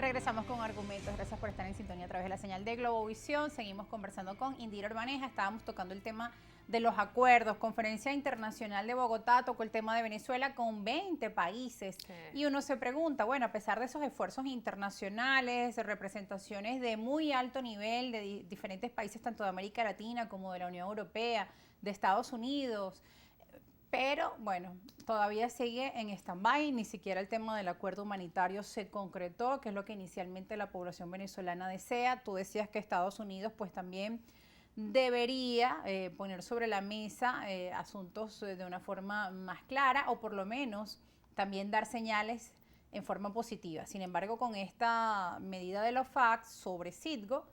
Regresamos con argumentos. Gracias por estar en sintonía a través de la señal de Globovisión. Seguimos conversando con Indira Urbaneja. Estábamos tocando el tema de los acuerdos. Conferencia Internacional de Bogotá tocó el tema de Venezuela con 20 países. Sí. Y uno se pregunta, bueno, a pesar de esos esfuerzos internacionales, de representaciones de muy alto nivel de diferentes países, tanto de América Latina como de la Unión Europea, de Estados Unidos, pero bueno, todavía sigue en stand-by, ni siquiera el tema del acuerdo humanitario se concretó, que es lo que inicialmente la población venezolana desea. Tú decías que Estados Unidos pues también debería poner sobre la mesa asuntos de una forma más clara, o por lo menos también dar señales en forma positiva. Sin embargo, con esta medida de los FARC sobre Citgo,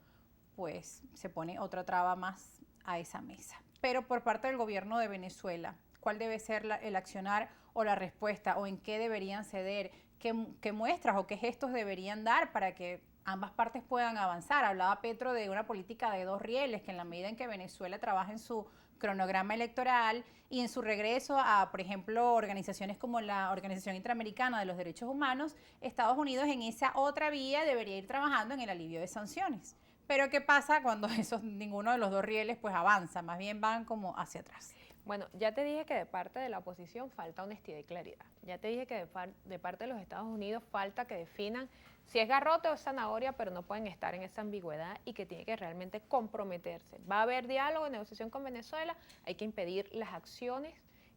pues se pone otra traba más a esa mesa. Pero por parte del gobierno de Venezuela, ¿cuál debe ser el accionar o la respuesta, o en qué deberían ceder? ¿Qué muestras o qué gestos deberían dar para que ambas partes puedan avanzar? Hablaba Petro de una política de dos rieles, que en la medida en que Venezuela trabaja en su cronograma electoral y en su regreso a, por ejemplo, organizaciones como la Organización Interamericana de los Derechos Humanos, Estados Unidos en esa otra vía debería ir trabajando en el alivio de sanciones. Pero ¿qué pasa cuando ninguno de los dos rieles pues avanza? Más bien van como hacia atrás. Bueno, ya te dije que de parte de la oposición falta honestidad y claridad. Ya te dije que de parte de los Estados Unidos falta que definan si es garrote o es zanahoria, pero no pueden estar en esa ambigüedad y que tiene que realmente comprometerse. Va a haber diálogo, negociación con Venezuela, hay que impedir las acciones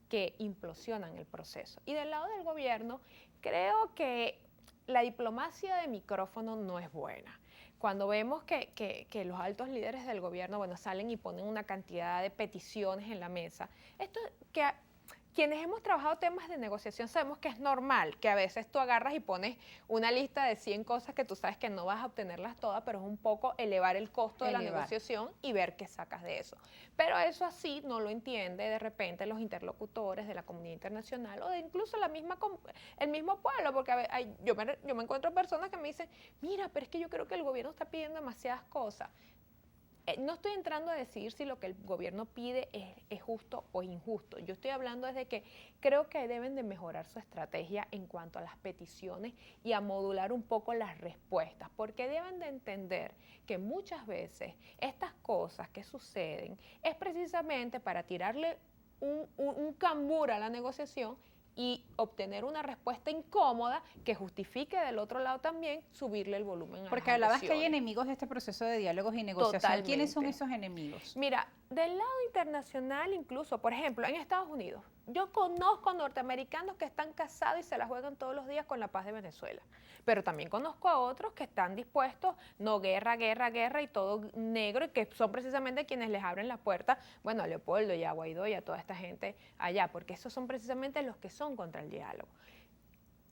que implosionan el proceso. Y del lado del gobierno, creo que la diplomacia de micrófono no es buena. Cuando vemos que los altos líderes del gobierno, bueno, salen y ponen una cantidad de peticiones en la mesa, esto que quienes hemos trabajado temas de negociación sabemos que es normal, que a veces tú agarras y pones una lista de 100 cosas que tú sabes que no vas a obtenerlas todas, pero es un poco elevar el costo de la negociación y ver qué sacas de eso. Pero eso así no lo entiende de repente los interlocutores de la comunidad internacional o de incluso el mismo pueblo, porque yo me encuentro personas que me dicen, mira, pero es que yo creo que el gobierno está pidiendo demasiadas cosas. No estoy entrando a decir si lo que el gobierno pide es justo o injusto. Yo estoy hablando desde que creo que deben de mejorar su estrategia en cuanto a las peticiones y a modular un poco las respuestas, porque deben de entender que muchas veces estas cosas que suceden es precisamente para tirarle un cambur a la negociación y obtener una respuesta incómoda que justifique del otro lado también subirle el volumen a Porque las hablabas agresiones. que hay enemigos de este proceso de diálogos y negociación. Totalmente. ¿Quiénes son esos enemigos? Mira, del lado internacional incluso, por ejemplo, en Estados Unidos, yo conozco norteamericanos que están casados y se la juegan todos los días con la paz de Venezuela, pero también conozco a otros que están dispuestos, no guerra, guerra, guerra y todo negro, y que son precisamente quienes les abren la puerta, bueno, a Leopoldo y a Guaidó y a toda esta gente allá, porque esos son precisamente los que son contra el diálogo.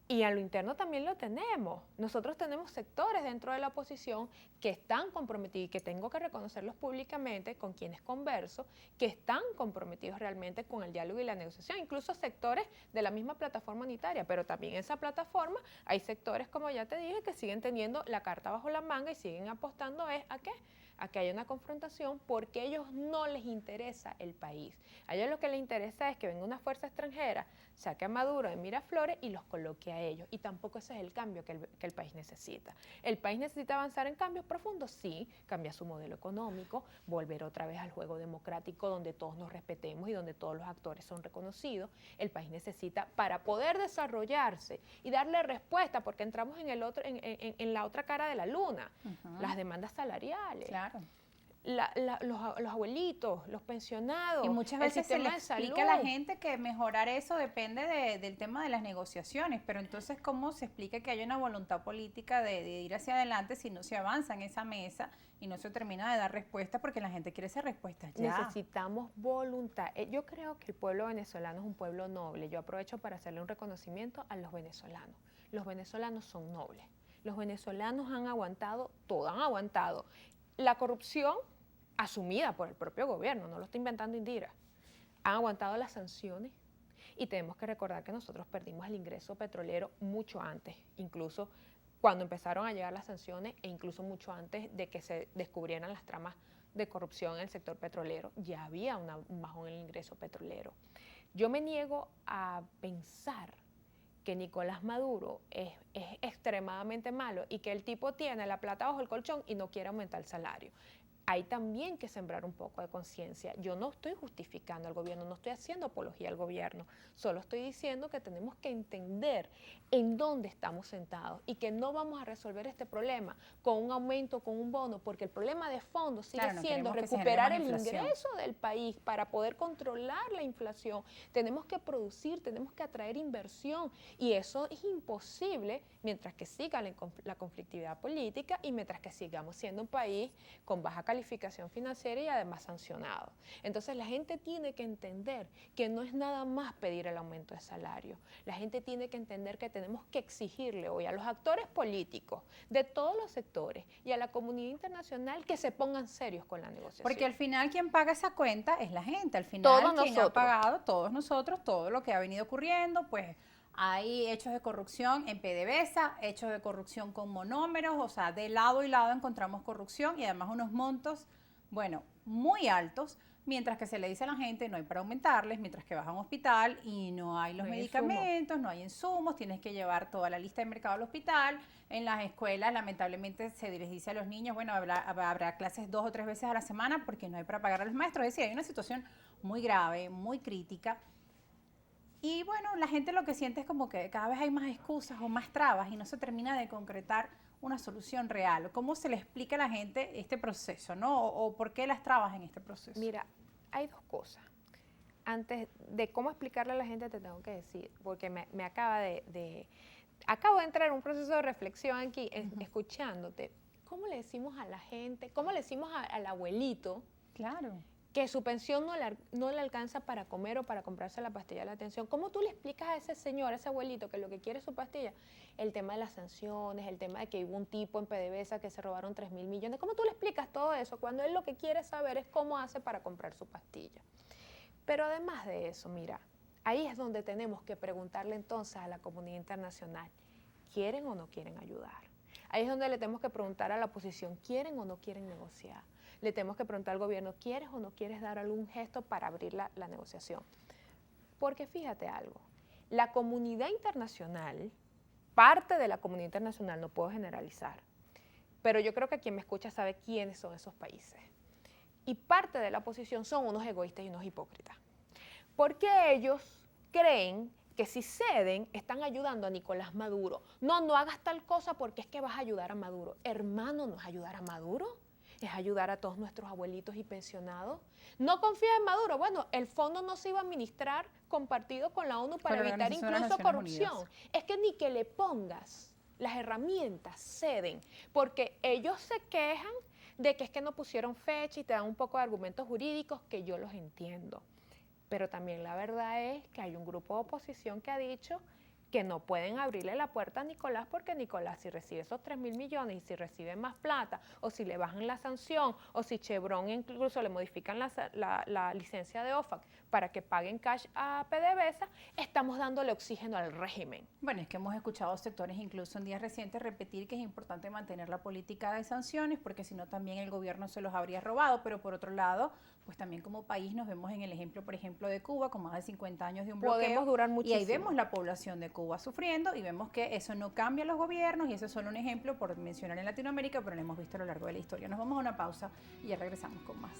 Y a lo interno también lo tenemos. Nosotros tenemos sectores dentro de la oposición que están comprometidos y que tengo que reconocerlos públicamente con quienes converso, que están comprometidos realmente con el diálogo y la negociación, incluso sectores de la misma plataforma unitaria, pero también en esa plataforma hay sectores, como ya te dije, que siguen teniendo la carta bajo la manga y siguen apostando ¿a qué? A que haya una confrontación porque a ellos no les interesa el país. A ellos lo que les interesa es que venga una fuerza extranjera, saque a Maduro de Miraflores y los coloque a ellos. Y tampoco ese es el cambio que el país necesita. ¿El país necesita avanzar en cambios profundos? Sí, cambiar su modelo económico, volver otra vez al juego democrático donde todos nos respetemos y donde todos los actores son reconocidos. El país necesita, para poder desarrollarse y darle respuesta, porque entramos en la otra cara de la luna, las demandas salariales. Claro. Los abuelitos, los pensionados, y muchas veces se le explica a la gente que mejorar eso depende del tema de las negociaciones, pero entonces ¿cómo se explica que hay una voluntad política de ir hacia adelante si no se avanza en esa mesa y no se termina de dar respuesta porque la gente quiere esas respuestas ya? Necesitamos voluntad. Yo creo que el pueblo venezolano es un pueblo noble. Yo aprovecho para hacerle un reconocimiento a los venezolanos. Los venezolanos son nobles. Los venezolanos han aguantado todo, han aguantado la corrupción asumida por el propio gobierno, no lo está inventando Indira. Han aguantado las sanciones y tenemos que recordar que nosotros perdimos el ingreso petrolero mucho antes, incluso cuando empezaron a llegar las sanciones e incluso mucho antes de que se descubrieran las tramas de corrupción en el sector petrolero, ya había un bajón en el ingreso petrolero. Yo me niego a pensar que Nicolás Maduro es extremadamente malo y que el tipo tiene la plata bajo el colchón y no quiere aumentar el salario. Hay también que sembrar un poco de conciencia. Yo no estoy justificando al gobierno, no estoy haciendo apología al gobierno, solo estoy diciendo que tenemos que entender en dónde estamos sentados y que no vamos a resolver este problema con un aumento, con un bono, porque el problema de fondo sigue siendo recuperar el ingreso del país para poder controlar la inflación. Tenemos que producir, tenemos que atraer inversión y eso es imposible mientras que siga la conflictividad política y mientras que sigamos siendo un país con baja calificación financiera y además sancionado. Entonces la gente tiene que entender que no es nada más pedir el aumento de salario. La gente tiene que entender que tenemos que exigirle hoy a los actores políticos de todos los sectores y a la comunidad internacional que se pongan serios con la negociación. Porque al final quien paga esa cuenta es la gente, al final quien ha pagado, todos nosotros, todo lo que ha venido ocurriendo, pues hay hechos de corrupción en PDVSA, hechos de corrupción con monómeros, o sea, de lado y lado encontramos corrupción y además unos montos, bueno, muy altos, mientras que se le dice a la gente no hay para aumentarles, mientras que vas a un hospital y no hay los medicamentos, no hay insumos, tienes que llevar toda la lista de mercado al hospital. En las escuelas, lamentablemente, se les dice a los niños, bueno, habrá clases 2 o 3 veces a la semana porque no hay para pagar a los maestros. Es decir, hay una situación muy grave, muy crítica. Y bueno, la gente lo que siente es como que cada vez hay más excusas o más trabas y no se termina de concretar una solución real. ¿Cómo se le explica a la gente este proceso, no? O por qué las trabas en este proceso. Mira, hay dos cosas. Antes de cómo explicarle a la gente te tengo que decir, porque me acabo de entrar en un proceso de reflexión aquí, escuchándote. ¿Cómo le decimos a la gente, cómo le decimos al abuelito? Claro. Que su pensión no le alcanza para comer o para comprarse la pastilla de la atención. ¿Cómo tú le explicas a ese señor, a ese abuelito, que lo que quiere es su pastilla? El tema de las sanciones, el tema de que hubo un tipo en PDVSA que se robaron 3.000 millones. ¿Cómo tú le explicas todo eso cuando él lo que quiere saber es cómo hace para comprar su pastilla? Pero además de eso, mira, ahí es donde tenemos que preguntarle entonces a la comunidad internacional, ¿quieren o no quieren ayudar? Ahí es donde le tenemos que preguntar a la oposición, ¿quieren o no quieren negociar? Le tenemos que preguntar al gobierno, ¿quieres o no quieres dar algún gesto para abrir la negociación? Porque fíjate algo, la comunidad internacional, parte de la comunidad internacional, no puedo generalizar, pero yo creo que quien me escucha sabe quiénes son esos países. Y parte de la oposición son unos egoístas y unos hipócritas. Porque ellos creen que si ceden, están ayudando a Nicolás Maduro. No, no hagas tal cosa porque es que vas a ayudar a Maduro. Hermano, ¿no es ayudar a Maduro? Es ayudar a todos nuestros abuelitos y pensionados. ¿No confías en Maduro? Bueno, el fondo no se iba a administrar compartido con la ONU para evitar incluso corrupción. Es que ni que le pongas las herramientas ceden, porque ellos se quejan de que es que no pusieron fecha y te dan un poco de argumentos jurídicos que yo los entiendo. Pero también la verdad es que hay un grupo de oposición que ha dicho que no pueden abrirle la puerta a Nicolás porque Nicolás si recibe esos 3.000 millones y si recibe más plata o si le bajan la sanción o si Chevron incluso le modifican la licencia de OFAC para que paguen cash a PDVSA, estamos dándole oxígeno al régimen. Bueno, es que hemos escuchado sectores incluso en días recientes repetir que es importante mantener la política de sanciones porque si no también el gobierno se los habría robado, pero por otro lado, pues también como país nos vemos en el ejemplo, por ejemplo, de Cuba, con más de 50 años de un bloqueo. Podemos durar muchísimo. Y ahí vemos la población de Cuba sufriendo y vemos que eso no cambia los gobiernos y eso es solo un ejemplo por mencionar en Latinoamérica, pero lo hemos visto a lo largo de la historia. Nos vamos a una pausa y ya regresamos con más.